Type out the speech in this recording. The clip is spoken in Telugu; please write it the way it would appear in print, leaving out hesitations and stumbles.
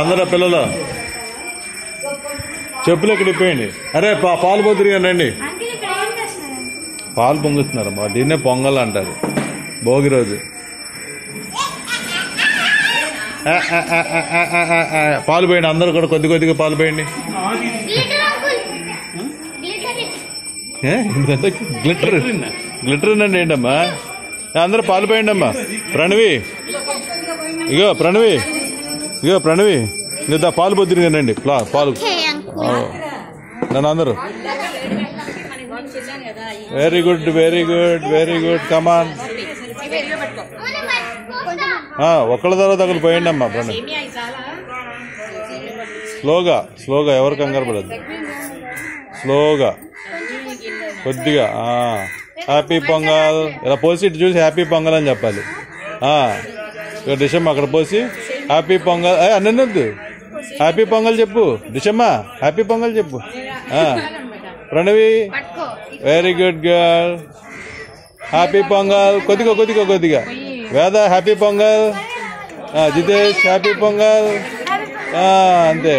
అందరూ పిల్లలు చెప్పులు ఎక్కడ ఇప్పేయండి. అరే పాలు పొద్దురు రండి. పాలు పొంగుతున్నారమ్మా, దీన్నే పొంగల్ అంటారు భోగి రోజు. పాలు పోయండి అందరూ కూడా, కొద్ది కొద్దిగా పాలు పోయండి. ఎందుకంటే గ్లిటర్ అండి ఏంటమ్మా, అందరూ పాలు పోయండి అమ్మా. ప్రణవి ఇంకా పాలు పొద్దురు రండి. పాలు నన్ను అందరూ. Very good come on. ఒకళ్ళ తర్వాత ఒకరు పోయండి అమ్మా. ప్రణవి స్లోగా ఎవరు కంగారు పడద్దు, స్లోగా కొద్దిగా. హ్యాపీ పొంగల్ ఇలా పోసి ఇటు చూసి హ్యాపీ పొంగల్ అని చెప్పాలి. డిషమ్మ అక్కడ పోసి హ్యాపీ పొంగల్ అన్నద్దు, హ్యాపీ పొంగల్ చెప్పు. డిషమ్మ హ్యాపీ పొంగల్ చెప్పు. Pranavi very good girl. Happy pongal. కొద్దిగా వేద హ్యాపీ పొంగల్. జితేష్ హ్యాపీ పొంగల్. అంతే.